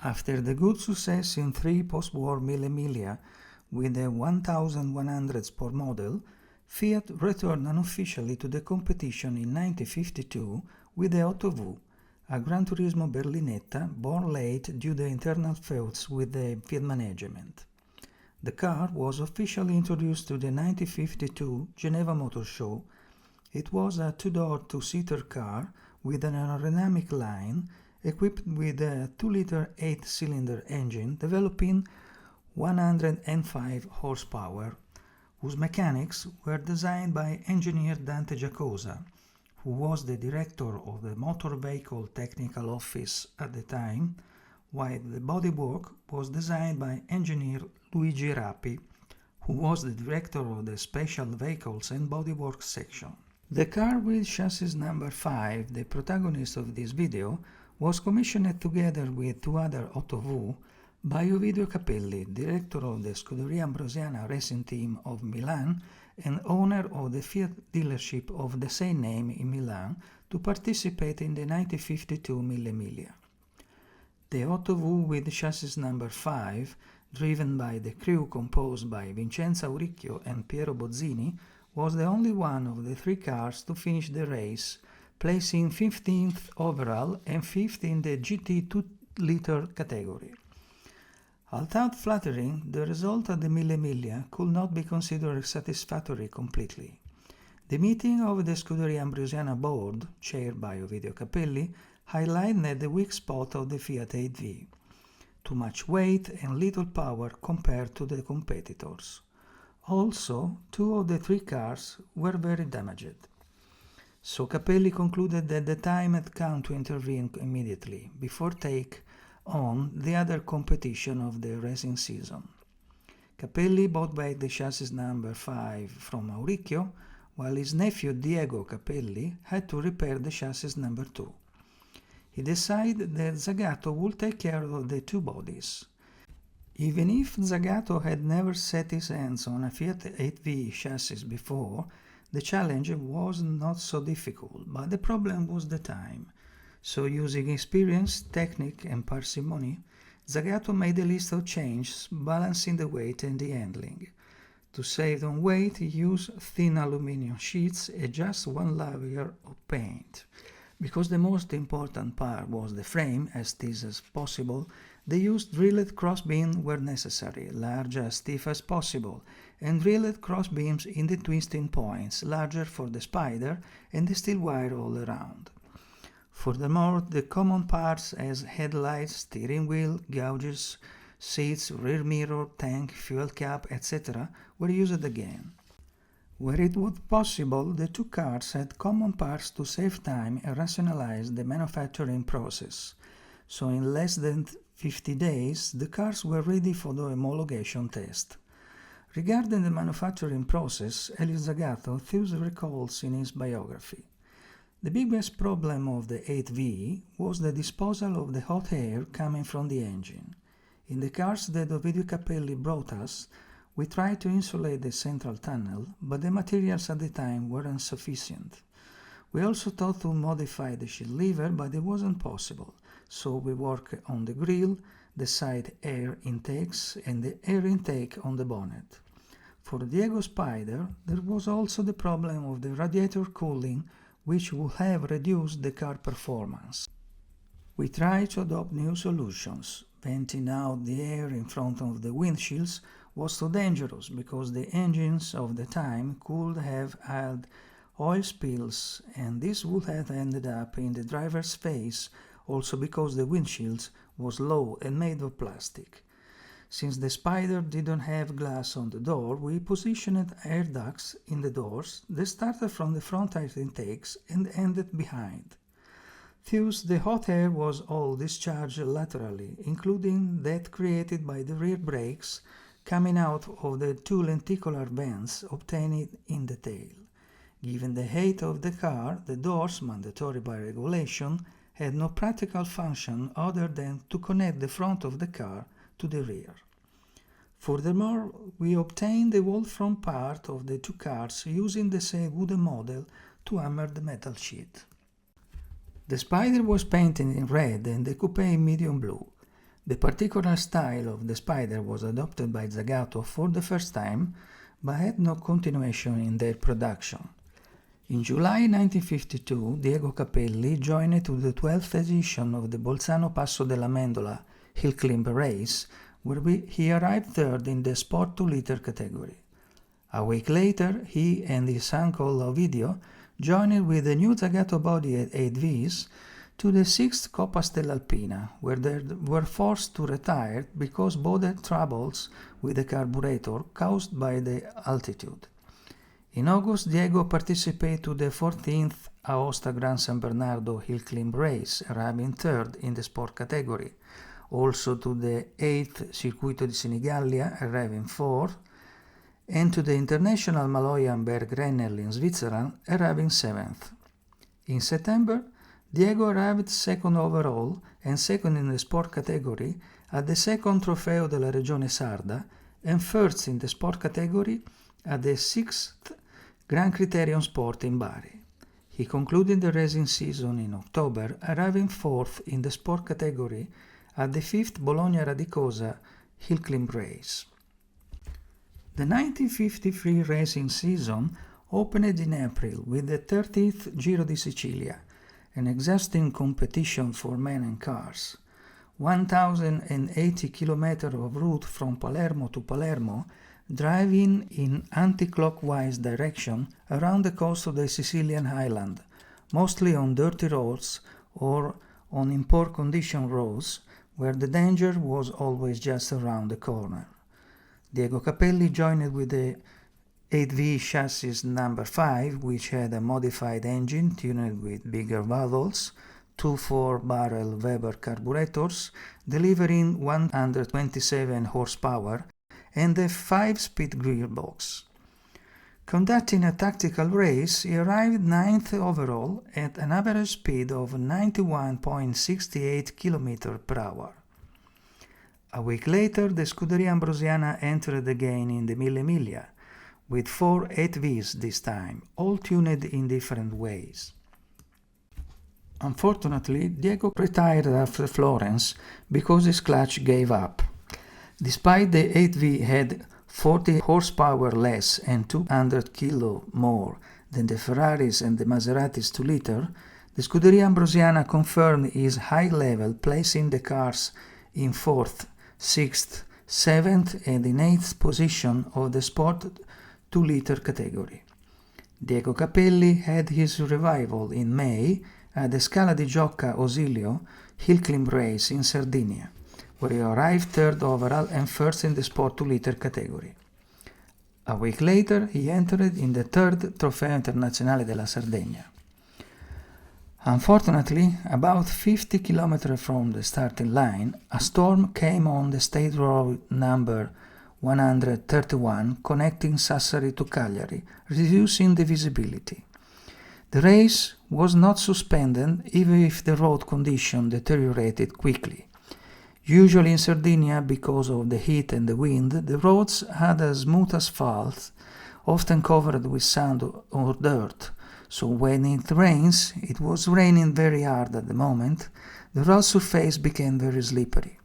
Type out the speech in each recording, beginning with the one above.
After the good success in 3 post-war millimilia with the 1100 Sport model, Fiat returned unofficially to the competition in 1952 with the 8V, a Gran Turismo Berlinetta born late due to internal feuds with the Fiat management. The car was officially introduced to the 1952 Geneva Motor Show. It was a two-door, two-seater car with an aerodynamic line equipped with a 2-liter 8-cylinder engine developing 105 horsepower, whose mechanics were designed by engineer Dante Giacosa, who was the director of the Motor Vehicle Technical Office at the time, while the bodywork was designed by engineer Luigi Rapi, who was the director of the Special Vehicles and Bodywork section. The car with chassis number 5, the protagonist of this video, was commissioned together with 2 other 8V by Ovidio Capelli, director of the Scuderia Ambrosiana racing team of Milan and owner of the Fiat dealership of the same name in Milan, to participate in the 1952 millimilia. The 8V with chassis number 5, driven by the crew composed by Vincenzo Auricchio and Piero Bozzini, was the only one of the 3 cars to finish the race, placing 15th overall and 5th in the GT 2-liter category. Although flattering, the result of the millimilia could not be considered satisfactory completely. The meeting of the Scuderia Ambrosiana board, chaired by Ovidio Capelli, highlighted the weak spot of the Fiat 8V: too much weight and little power compared to the competitors. Also, 2 of the 3 cars were very damaged. So Capelli concluded that the time had come to intervene immediately, before take on the other competition of the racing season. Capelli bought back the chassis number 5 from Auricchio, while his nephew Diego Capelli had to repair the chassis number 2. He decided that Zagato would take care of the 2 bodies. Even if Zagato had never set his hands on a Fiat 8V chassis before, the challenge was not so difficult, but the problem was the time. So, using experience, technique and parsimony, Zagato made a list of changes balancing the weight and the handling. To save on weight, he used thin aluminum sheets and just 1 layer of paint. Because the most important part was the frame, as stiff as possible, they used drilled crossbeams where necessary, large as stiff as possible, and drilled crossbeams in the twisting points, larger for the spyder, and the steel wire all around. Furthermore, the common parts as headlights, steering wheel, gauges, seats, rear mirror, tank, fuel cap, etc. were used again. Where it was possible, the 2 cars had common parts to save time and rationalize the manufacturing process. So in less than 50 days, the cars were ready for the homologation test. Regarding the manufacturing process, Elio Zagato thus recalls in his biography: the biggest problem of the 8V was the disposal of the hot air coming from the engine. In the cars that Ovidio Capelli brought us, we tried to insulate the central tunnel, but the materials at the time weren't sufficient. We also thought to modify the shield lever, but it wasn't possible, so we worked on the grille, the side air intakes, and the air intake on the bonnet. For Diego Spyder, there was also the problem of the radiator cooling, which would have reduced the car performance. We tried to adopt new solutions. Venting out the air in front of the windshields was too dangerous because the engines of the time could have had oil spills, and this would have ended up in the driver's face, also because the windshield was low and made of plastic. Since the Spyder didn't have glass on the door, we positioned air ducts in the doors that started from the front air intakes and ended behind. Thus, the hot air was all discharged laterally, including that created by the rear brakes coming out of the 2 lenticular vents obtained in the tail. Given the height of the car, the doors, mandatory by regulation, had no practical function other than to connect the front of the car to the rear. Furthermore, we obtained the whole front part of the 2 cars using the same wooden model to hammer the metal sheet. The Spyder was painted in red and the coupé in medium blue. The particular style of the spyder was adopted by Zagato for the first time, but had no continuation in their production. In July 1952, Diego Capelli joined to the 12th edition of the Bolzano Passo della Mendola hill climb race, where he arrived third in the Sport 2-liter category. A week later, he and his uncle Ovidio joined with the new Zagato body at 8Vs to the 6th Coppa Stellalpina, where they were forced to retire because both had troubles with the carburetor caused by the altitude. In August, Diego participated to the 14th Aosta Gran San Bernardo hill climb race, arriving third in the sport category, also to the 8th Circuito di Senigallia, arriving fourth, and to the International Maloyan Bergrenner in Switzerland, arriving 7th. In September, Diego arrived second overall and second in the sport category at the second Trofeo della Regione Sarda and first in the sport category at the 6th Gran Criterion Sport in Bari. He concluded the racing season in October, arriving fourth in the sport category at the 5th Bologna Radicosa hill climb race. The 1953 racing season opened in April with the 30th Giro di Sicilia, an exhausting competition for men and cars. 1,080 kilometers of route from Palermo to Palermo, driving in anti-clockwise direction around the coast of the Sicilian island, mostly on dirty roads or on in poor condition roads, where the danger was always just around the corner. Diego Capelli joined with the 8V chassis number 5, which had a modified engine tuned with bigger valves, two 4-barrel Weber carburetors, delivering 127 horsepower, and a 5-speed gearbox. Conducting a tactical race, he arrived 9th overall at an average speed of 91.68 km per hour. A week later, the Scuderia Ambrosiana entered again in the Mille Miglia, with 4 8Vs this time, all tuned in different ways. Unfortunately, Diego retired after Florence because his clutch gave up. Despite the 8V had 40 horsepower less and 200 kg more than the Ferraris and the Maseratis 2-liter, the Scuderia Ambrosiana confirmed his high level, placing the cars in 4th, 6th, 7th and in 8th position of the Sport 2-liter category. Diego Capelli had his revival in May at the Scala di Giocca Osilio hill climb race in Sardinia, where he arrived third overall and first in the Sport 2-liter category. A week later, he entered in the third Trofeo Internazionale della Sardegna. Unfortunately, about 50 kilometers from the starting line, a storm came on the state road number 131 connecting Sassari to Cagliari, reducing the visibility. The race was not suspended even if the road condition deteriorated quickly. Usually in Sardinia, because of the heat and the wind, the roads had a smooth asphalt, often covered with sand or dirt. So when it rains, it was raining very hard at the moment, the road surface became very slippery.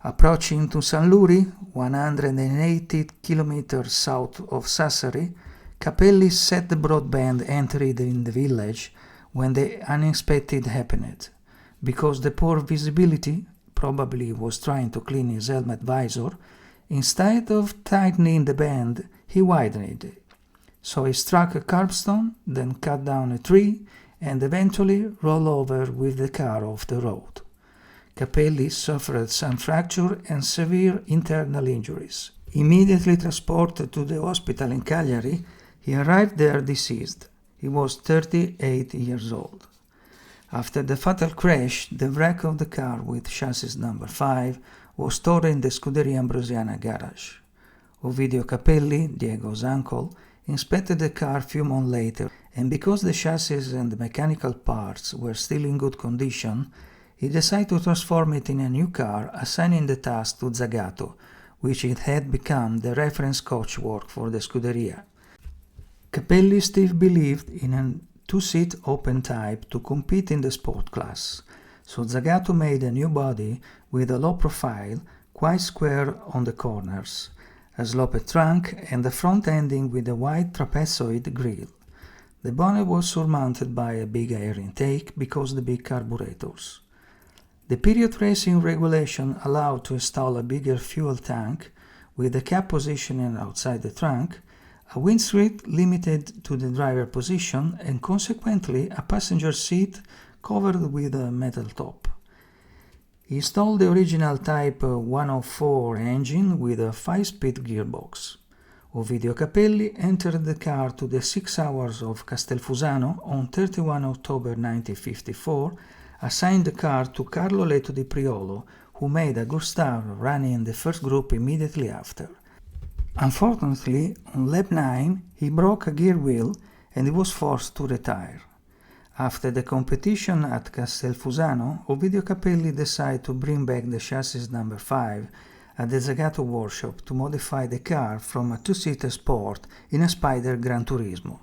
Approaching to San Luri, 180 kilometers south of Sassari, Capelli set the broadband entered in the village when the unexpected happened. Because the poor visibility, probably was trying to clean his helmet visor, instead of tightening the band, he widened it. So he struck a curbstone, then cut down a tree, and eventually rolled over with the car off the road. Capelli suffered some fracture and severe internal injuries. Immediately transported to the hospital in Cagliari, he arrived there deceased. He was 38 years old. After the fatal crash, the wreck of the car with chassis number 5 was stored in the Scuderia Ambrosiana garage. Ovidio Capelli, Diego's uncle, inspected the car a few months later, and because the chassis and the mechanical parts were still in good condition, he decided to transform it in a new car, assigning the task to Zagato, which it had become the reference coachwork for the Scuderia. Capelli still believed in a two-seat open type to compete in the sport class, so Zagato made a new body with a low profile, quite square on the corners, a sloped trunk and a front ending with a wide trapezoid grille. The bonnet was surmounted by a big air intake because of the big carburetors. The period racing regulation allowed to install a bigger fuel tank with the cap positioning outside the trunk, a windscreen limited to the driver position, and consequently a passenger seat covered with a metal top. He installed the original Type 104 engine with a 5-speed gearbox. Ovidio Capelli entered the car to the 6 hours of Castelfusano on 31 October 1954, assigned the car to Carlo Leto di Priolo, who made a good start running the first group immediately after. Unfortunately, on lap 9, he broke a gear wheel and he was forced to retire. After the competition at Castelfusano, Ovidio Capelli decided to bring back the chassis number 5 at the Zagato workshop to modify the car from a two-seater sport in a Spyder Gran Turismo.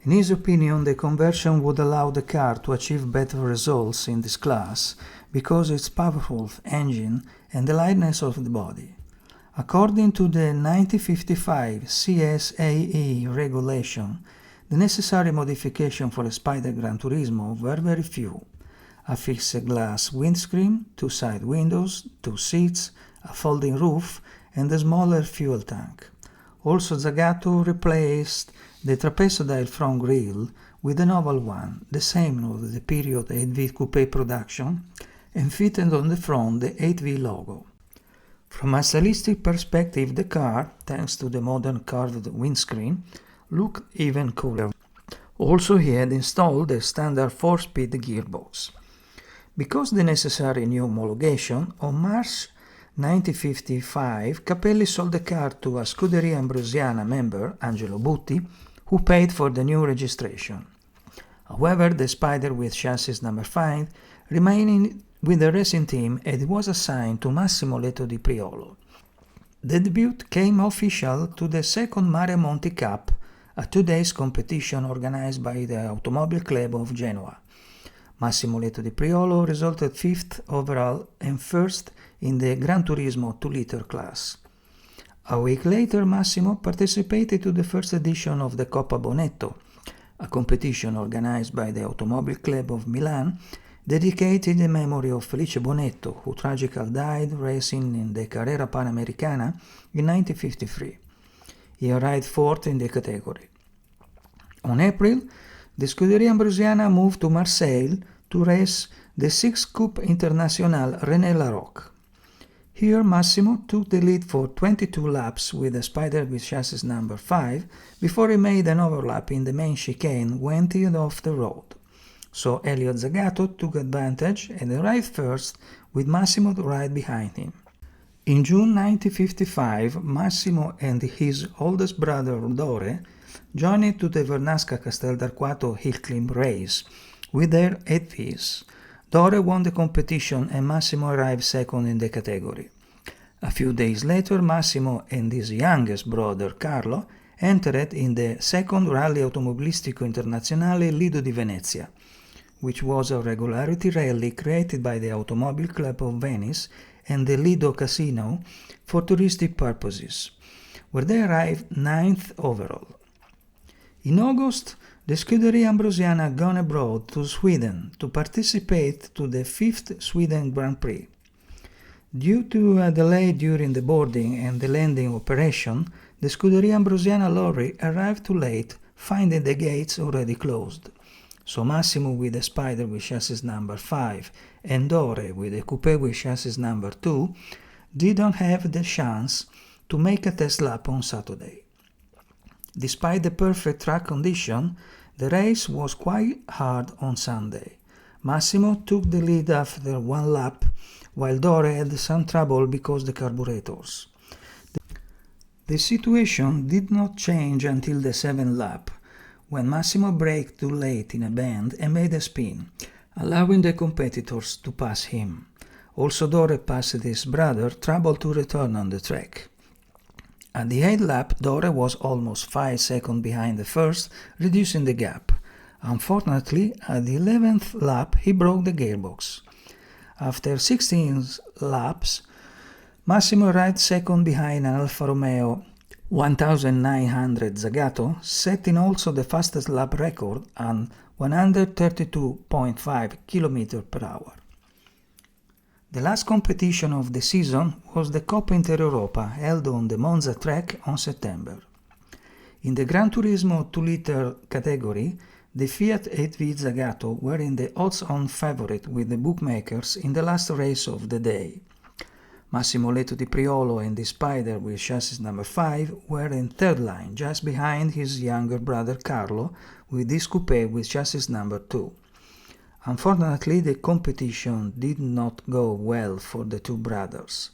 In his opinion, the conversion would allow the car to achieve better results in this class because of its powerful engine and the lightness of the body. According to the 1955 CSAE regulation, the necessary modifications for a Spyder Gran Turismo were very few: a fixed glass windscreen, 2 side windows, 2 seats, a folding roof, and a smaller fuel tank. Also, Zagato replaced the trapezoidal front grille with an oval one, the same of the period 8V coupé production, and fitted on the front the 8V logo. From a stylistic perspective, the car, thanks to the modern curved windscreen, looked even cooler. Also, he had installed the standard 4-speed gearbox. Because the necessary new homologation, on March 1955, Capelli sold the car to a Scuderia Ambrosiana member, Angelo Butti, who paid for the new registration. However, the Spyder with chassis number 5 remained with the racing team and it was assigned to Massimo Leto di Priolo. The debut came official to the second Mario Monti Cup, a 2-day competition organized by the Automobile Club of Genoa. Massimo Leto di Priolo resulted 5th overall and 1st in the Gran Turismo 2-liter class. A week later, Massimo participated to the first edition of the Coppa Bonetto, a competition organized by the Automobile Club of Milan, dedicated in memory of Felice Bonetto, who tragically died racing in the Carrera Panamericana in 1953. He arrived 4th in the category. On April, the Scuderia Ambrosiana moved to Marseille to race the 6th Coupe Internationale René Larocque. Here, Massimo took the lead for 22 laps with a Spyder with chassis number 5 before he made an overlap in the main chicane when he off the road. So Elio Zagato took advantage and arrived first with Massimo right behind him. In June 1955, Massimo and his oldest brother Dore joined to the Vernasca Casteldarquato hill climb race with their 8Vs. Dore won the competition and Massimo arrived second in the category. A few days later, Massimo and his youngest brother Carlo entered in the second Rally Automobilistico Internazionale Lido di Venezia, which was a regularity rally created by the Automobile Club of Venice and the Lido Casino for touristic purposes, where they arrived 9th overall. In August, the Scuderia Ambrosiana gone abroad to Sweden to participate to the 5th Sweden Grand Prix. Due to a delay during the boarding and the landing operation, the Scuderia Ambrosiana lorry arrived too late, finding the gates already closed. So Massimo with the Spyder with chassis number 5 and Dore with the coupé with chassis number 2 didn't have the chance to make a test lap on Saturday. Despite the perfect track condition, the race was quite hard on Sunday. Massimo took the lead after one lap, while Dore had some trouble because of the carburetors. The situation did not change until the 7th lap, when Massimo braked too late in a bend and made a spin, allowing the competitors to pass him. Also, Dore passed his brother, trouble to return on the track. At the 8th lap, Dore was almost 5 seconds behind the first, reducing the gap. Unfortunately, at the 11th lap, he broke the gearbox. After 16 laps, Massimo arrived second behind an Alfa Romeo 1900 Zagato, setting also the fastest lap record at 132.5 km per hour. The last competition of the season was the Coppa Intereuropa, held on the Monza track on September. In the Gran Turismo 2-liter category, the Fiat 8V Zagato were in the odds-on favorite with the bookmakers in the last race of the day. Massimo Leto di Priolo and the Spyder with chassis number 5 were in third line, just behind his younger brother Carlo with this coupé with chassis number 2. Unfortunately, the competition did not go well for the two brothers.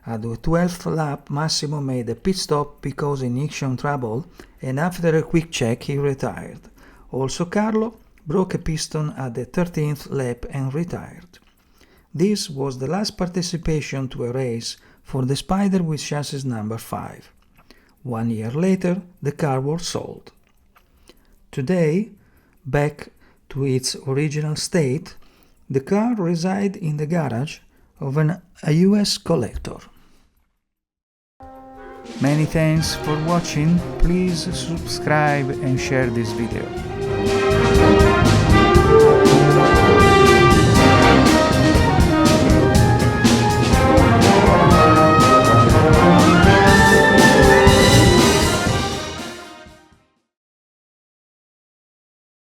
At the 12th lap, Massimo made a pit stop because injection trouble, and after a quick check he retired. Also Carlo broke a piston at the 13th lap and retired. This was the last participation to a race for the Spyder with chassis number 5. 1 year later, the car was sold. Today, back to its original state, the car resides in the garage of a US collector. Many thanks for watching. Please subscribe and share this video.